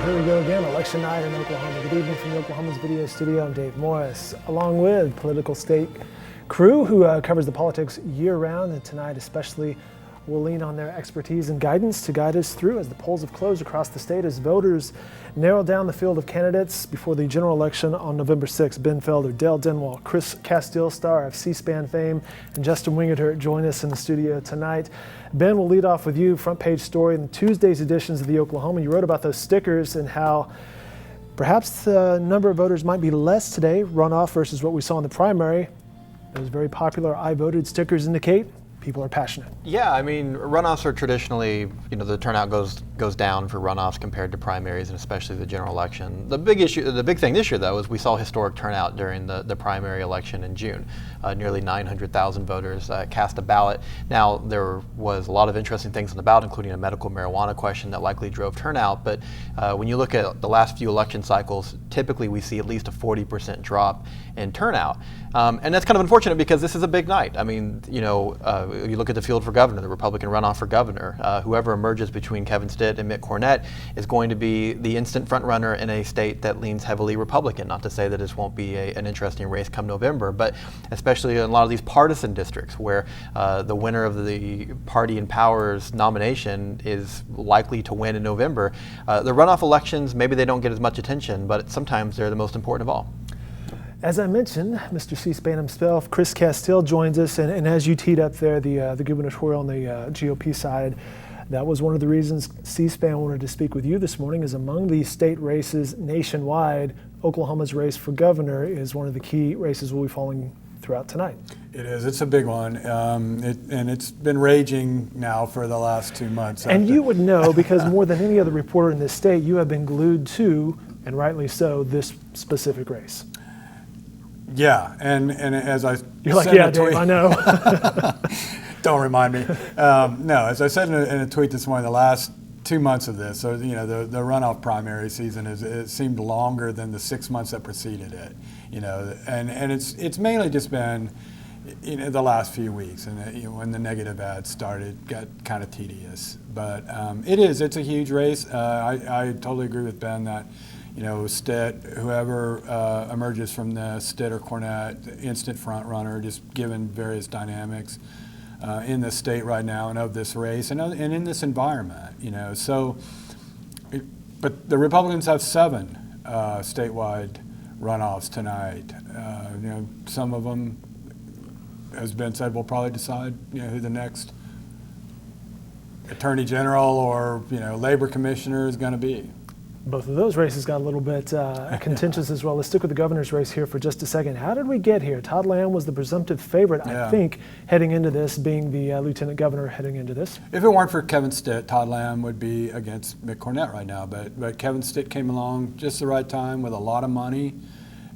Here we go again, election night in Oklahoma. Good evening from the Oklahoman's video studio. I'm Dave Morris, along with Political State crew who covers the politics year-round, and tonight especially we'll lean on their expertise and guidance to guide us through as the polls have closed across the state as voters narrow down the field of candidates before the general election on November 6th. Ben Felder, Dale Denwall, Chris Castile, star of C-SPAN fame, and Justin Wingerter join us in the studio tonight. Ben, we'll lead off with you. Front page story in Tuesday's editions of the Oklahoman. You wrote about those stickers and how perhaps the number of voters might be less today, runoff versus what we saw in the primary. Those very popular I voted stickers indicate people are passionate. Yeah, I mean, runoffs are traditionally, the turnout goes down for runoffs compared to primaries, and especially the general election. The big thing this year, though, is we saw historic turnout during the primary election in June. Nearly 900,000 voters cast a ballot. Now, there was a lot of interesting things on the ballot, including a medical marijuana question that likely drove turnout. But when you look at the last few election cycles, typically we see at least a 40% drop in turnout. And that's kind of unfortunate because this is a big night. I mean, you look at the field for governor, the Republican runoff for governor. Whoever emerges between Kevin Stitt and Mitt Cornett is going to be the instant front runner in a state that leans heavily Republican. Not to say that this won't be an interesting race come November, but especially in a lot of these partisan districts where the winner of the party in power's nomination is likely to win in November. The runoff elections, maybe they don't get as much attention, but sometimes they're the most important of all. As I mentioned, Mr. C-SPAN himself, Chris Castile, joins us, and as you teed up there, the gubernatorial on the GOP side, that was one of the reasons C-SPAN wanted to speak with you this morning, is among the state races nationwide, Oklahoma's race for governor is one of the key races we'll be following throughout tonight. It is. It's a big one, and it's been raging now for the last 2 months. And you would know, because more than any other reporter in this state, you have been glued to, and rightly so, this specific race. Yeah, and as I You're like, yeah, Dave, I know. Don't remind me. No, as I said in a tweet this morning, the last 2 months of this, so the runoff primary season it seemed longer than the 6 months that preceded it. And it's mainly just been the last few weeks, and when the negative ads started, got kind of tedious. But it's a huge race. I totally agree with Ben that. Stitt, whoever emerges from the Stitt or Cornett, instant front runner, just given various dynamics in the state right now and of this race and in this environment, but the Republicans have 7 statewide runoffs tonight. Some of them, as Ben said, will probably decide, who the next attorney general or, labor commissioner is going to be. Both of those races got a little bit contentious as well. Let's stick with the governor's race here for just a second. How did we get here? Todd Lamb was the presumptive favorite, I think, heading into this, being the lieutenant governor heading into this. If it weren't for Kevin Stitt, Todd Lamb would be against Mitt Cornett right now. But Kevin Stitt came along just the right time with a lot of money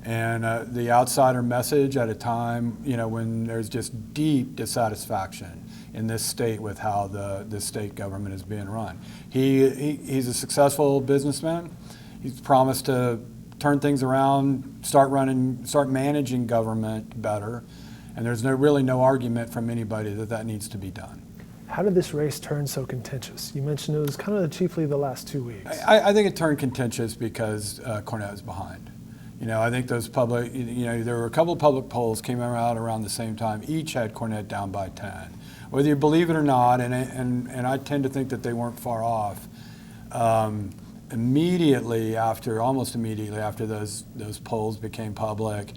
and the outsider message at a time, when there's just deep dissatisfaction in this state with how the state government is being run. He's a successful businessman. He's promised to turn things around, start managing government better, and there's really no argument from anybody that needs to be done. How did this race turn so contentious? You mentioned it was kind of chiefly the last 2 weeks. I think it turned contentious because Cornett is behind. I think those public, there were a couple of public polls came out around the same time. Each had Cornett down by 10. Whether you believe it or not, and I tend to think that they weren't far off. Almost immediately after those polls became public,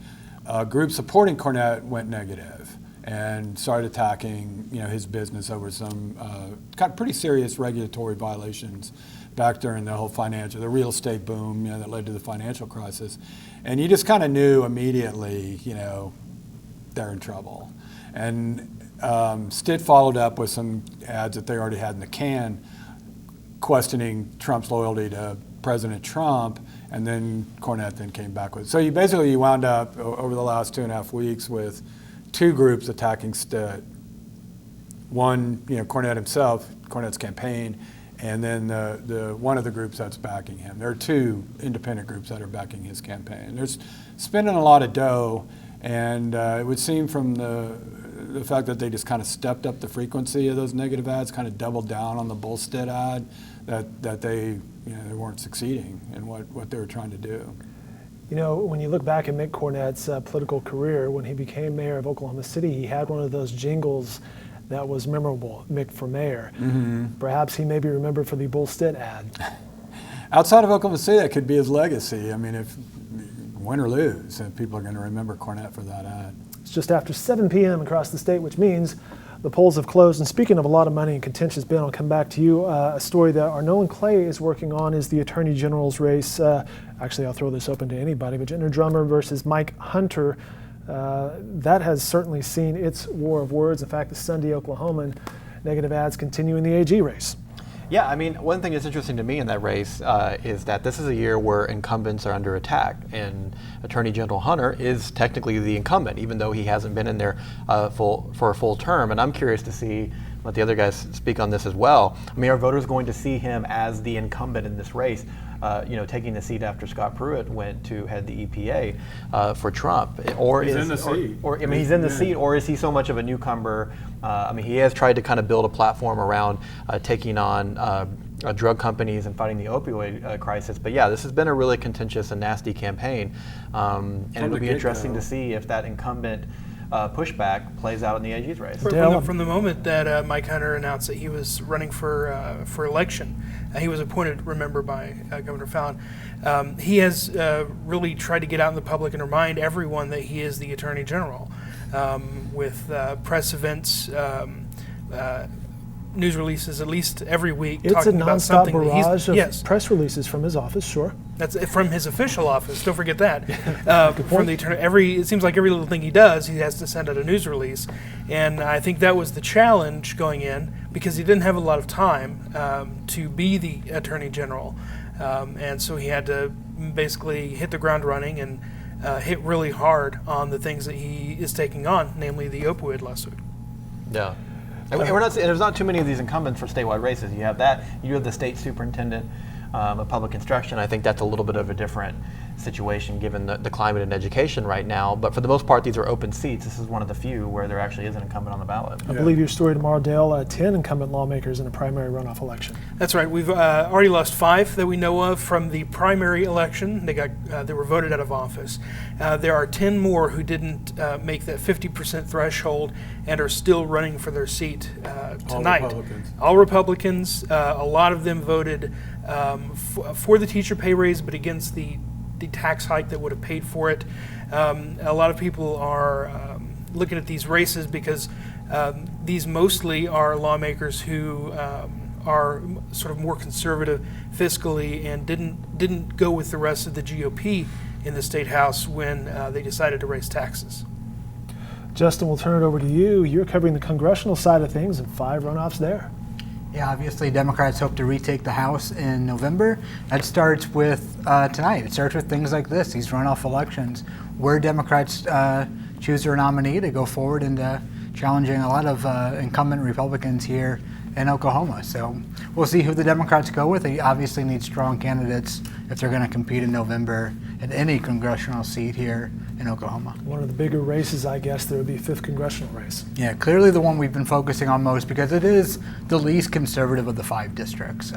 groups supporting Cornett went negative and started attacking, his business over some got pretty serious regulatory violations back during the real estate boom, that led to the financial crisis. And you just kind of knew immediately, they're in trouble. And Stitt followed up with some ads that they already had in the can, questioning Trump's loyalty to President Trump, and then Cornett then came back with it. So you wound up over the last 2.5 weeks with 2 groups attacking Stitt. One, Cornett himself, Cornett's campaign, and then the one of the groups that's backing him. There are 2 independent groups that are backing his campaign. They're spending a lot of dough, and it would seem from the fact that they just kind of stepped up the frequency of those negative ads, kind of doubled down on the Bullstead ad, that they they weren't succeeding in what they were trying to do. You know, when you look back at Mick Cornett's political career, when he became mayor of Oklahoma City, he had one of those jingles that was memorable, Mick for Mayor. Mm-hmm. Perhaps he may be remembered for the Bullstead ad. Outside of Oklahoma City, that could be his legacy. I mean, if win or lose, people are going to remember Cornett for that ad. It's just after 7 p.m. across the state, which means the polls have closed. And speaking of a lot of money and contentious, Ben, I'll come back to you. A story that Arnolan Clay is working on is the Attorney General's race. Actually, I'll throw this open to anybody, but Jenner Drummer versus Mike Hunter. That has certainly seen its war of words. In fact, the Sunday Oklahoman negative ads continue in the AG race. Yeah, I mean, one thing that's interesting to me in that race is that this is a year where incumbents are under attack, and Attorney General Hunter is technically the incumbent, even though he hasn't been in there for a full term. And I'm curious to see, let the other guys speak on this as well. I mean, are voters going to see him as the incumbent in this race? Taking the seat after Scott Pruitt went to head the EPA for Trump, or he's is in the seat. Or I mean, he's in the seat, or is he so much of a newcomer? I mean, he has tried to kind of build a platform around taking on drug companies and fighting the opioid crisis. But yeah, this has been a really contentious and nasty campaign, and it'll be interesting to see if that incumbent pushback plays out in the AG's race. From the moment that Mike Hunter announced that he was running for election, he was appointed, remember, by Governor Fallin. He has really tried to get out in the public and remind everyone that he is the Attorney General, with press events, news releases at least every week. It's talking a about nonstop something barrage of yes. press releases from his office, sure. That's from his official office. Don't forget that. From the attorney, it seems like every little thing he does, he has to send out a news release, and I think that was the challenge going in because he didn't have a lot of time to be the Attorney General, and so he had to basically hit the ground running and hit really hard on the things that he is taking on, namely the opioid lawsuit. Yeah. And there's not too many of these incumbents for statewide races. You have that. You have the state superintendent of public instruction. I think that's a little bit of a different situation given the climate in education right now. But for the most part, these are open seats. This is one of the few where there actually is an incumbent on the ballot. I believe your story tomorrow, Dale, 10 incumbent lawmakers in a primary runoff election. That's right. We've already lost 5 that we know of from the primary election. They were voted out of office. There are 10 more who didn't make that 50% threshold and are still running for their seat tonight. All Republicans. A lot of them voted for the teacher pay raise, but against the tax hike that would have paid for it. A lot of people are looking at these races because these mostly are lawmakers who are sort of more conservative fiscally and didn't go with the rest of the GOP in the state house when they decided to raise taxes. Justin, we'll turn it over to you. You're covering the congressional side of things and 5 runoffs there. Yeah, obviously Democrats hope to retake the House in November. That starts with tonight. It starts with things like this, these runoff elections, where Democrats choose their nominee to go forward into challenging a lot of incumbent Republicans here in Oklahoma. So we'll see who the Democrats go with. They obviously need strong candidates if they're going to compete in November at any congressional seat here in Oklahoma. One of the bigger races, I guess, there would be 5th congressional race. Yeah, clearly the one we've been focusing on most because it is the least conservative of the 5 districts.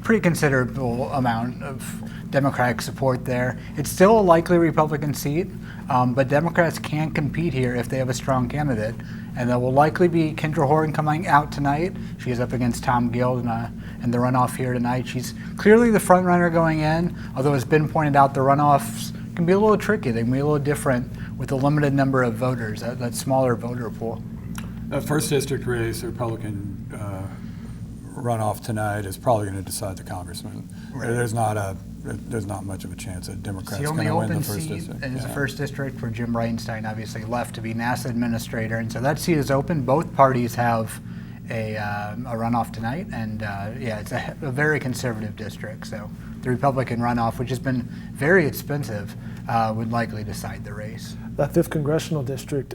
Pretty considerable amount of Democratic support there. It's still a likely Republican seat, but Democrats can compete here if they have a strong candidate. And there will likely be Kendra Horn coming out tonight. She is up against Tom Guild in the runoff here tonight. She's clearly the front runner going in, although it's been pointed out the runoffs can be a little tricky. They can be a little different with a limited number of voters, that smaller voter pool. That 1st district race, the Republican runoff tonight is probably going to decide the congressman. Right. There's not much of a chance that Democrats going to win the 1st district. Is the 1st district where Jim Reinstein obviously left to be NASA administrator, and so that seat is open. Both parties have a runoff tonight, and it's a very conservative district. So the Republican runoff, which has been very expensive, would likely decide the race. That 5th congressional district,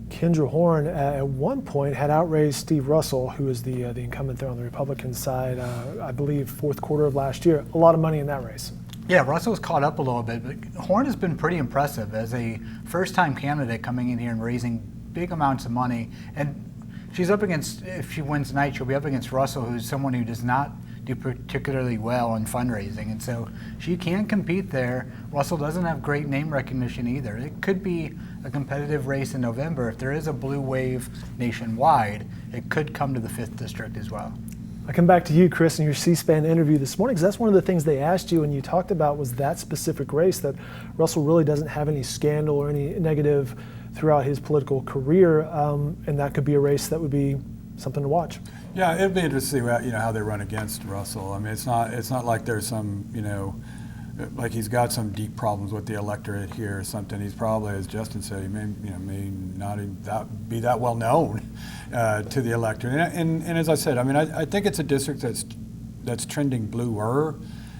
Kendra Horn at one point had outraised Steve Russell, who is the incumbent there on the Republican side, I believe 4th quarter of last year. A lot of money in that race. Yeah, Russell's caught up a little bit, but Horn has been pretty impressive as a first-time candidate coming in here and raising big amounts of money. And she's up against, if she wins tonight, she'll be up against Russell, who's someone who does not do particularly well in fundraising. And so she can compete there. Russell doesn't have great name recognition either. It could be a competitive race in November. If there is a blue wave nationwide, it could come to the 5th district as well. I come back to you, Chris, in your C-SPAN interview this morning, because that's one of the things they asked you and you talked about was that specific race, that Russell really doesn't have any scandal or any negative throughout his political career, and that could be a race that would be something to watch. Yeah, it'd be interesting to see how they run against Russell. I mean, it's not like there's some like he's got some deep problems with the electorate here or something. He's probably, as Justin said, he may not be that well known to the electorate. And as I said, I mean, I think it's a district that's trending bluer.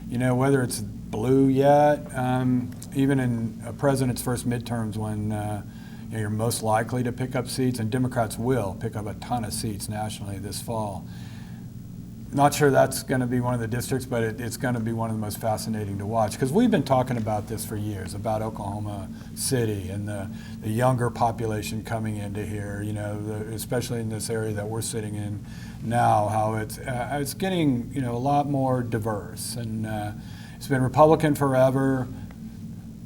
Whether it's blue yet, even in a president's first midterms when you're most likely to pick up seats, and Democrats will pick up a ton of seats nationally this fall. Not sure that's going to be one of the districts, but it's going to be one of the most fascinating to watch, because we've been talking about this for years, about Oklahoma City and the younger population coming into here, especially in this area that we're sitting in now, how it's getting a lot more diverse. And it's been Republican forever.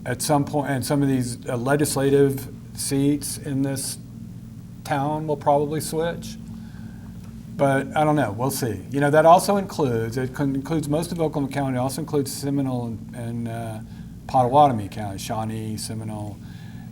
At some point, and some of these legislative seats in this town will probably switch. But I don't know. We'll see. That also includes most of Oklahoma County. It also includes Seminole and Pottawatomie County, Shawnee, Seminole,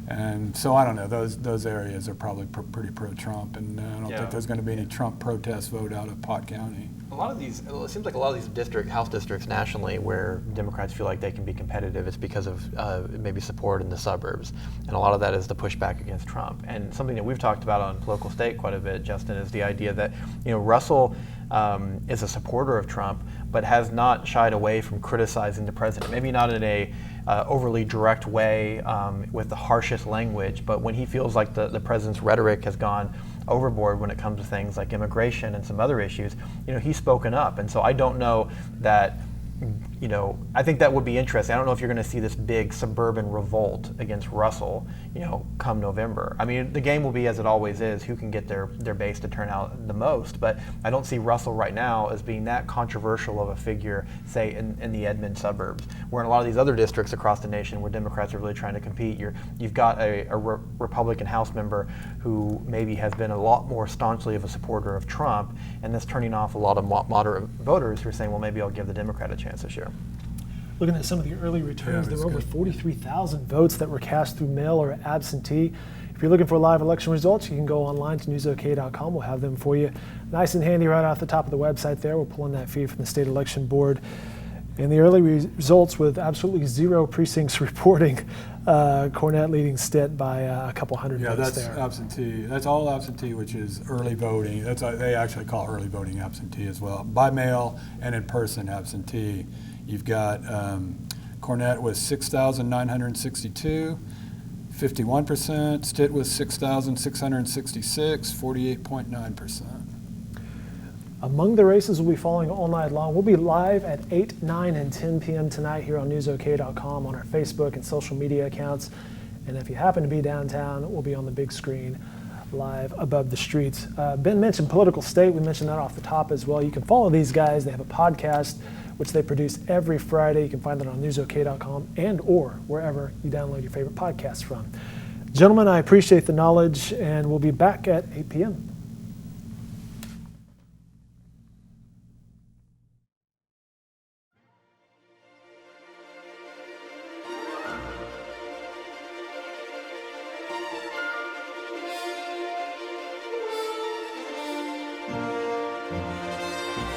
and so I don't know. Those areas are probably pretty pro-Trump, and I don't think there's going to be any Trump protest vote out of Pot County. It seems like a lot of these House districts nationally where Democrats feel like they can be competitive, it's because of maybe support in the suburbs. And a lot of that is the pushback against Trump. And something that we've talked about on Political State quite a bit, Justin, is the idea that Russell is a supporter of Trump, but has not shied away from criticizing the president. Maybe not in a overly direct way with the harshest language, but when he feels like the president's rhetoric has gone overboard when it comes to things like immigration and some other issues, he's spoken up. And so I don't know that, I think that would be interesting. I don't know if you're going to see this big suburban revolt against Russell, come November. I mean, the game will be, as it always is, who can get their base to turn out the most. But I don't see Russell right now as being that controversial of a figure, say, in the Edmond suburbs, where in a lot of these other districts across the nation where Democrats are really trying to compete, you've got a Republican House member who maybe has been a lot more staunchly of a supporter of Trump, and that's turning off a lot of moderate voters who are saying, well, maybe I'll give the Democrat a chance this year. Looking at some of the early returns, there were over 43,000 votes that were cast through mail or absentee. If you're looking for live election results, you can go online to newsok.com. We'll have them for you nice and handy right off the top of the website there. We're pulling that feed from the State Election Board. And the early results with absolutely zero precincts reporting, Cornette leading Stitt by a couple hundred votes there. Yeah, that's absentee. That's all absentee, which is early voting. They actually call early voting absentee as well. By mail and in person absentee. You've got Cornette was 6,962, 51%. Stitt was 6,666, 48.9%. Among the races we'll be following all night long. We'll be live at 8, 9, and 10 p.m. tonight here on newsok.com on our Facebook and social media accounts. And if you happen to be downtown, we'll be on the big screen live above the streets. Ben mentioned Political State. We mentioned that off the top as well. You can follow these guys. They have a podcast which they produce every Friday. You can find that on newsok.com and or wherever you download your favorite podcasts from. Gentlemen, I appreciate the knowledge, and we'll be back at 8 p.m.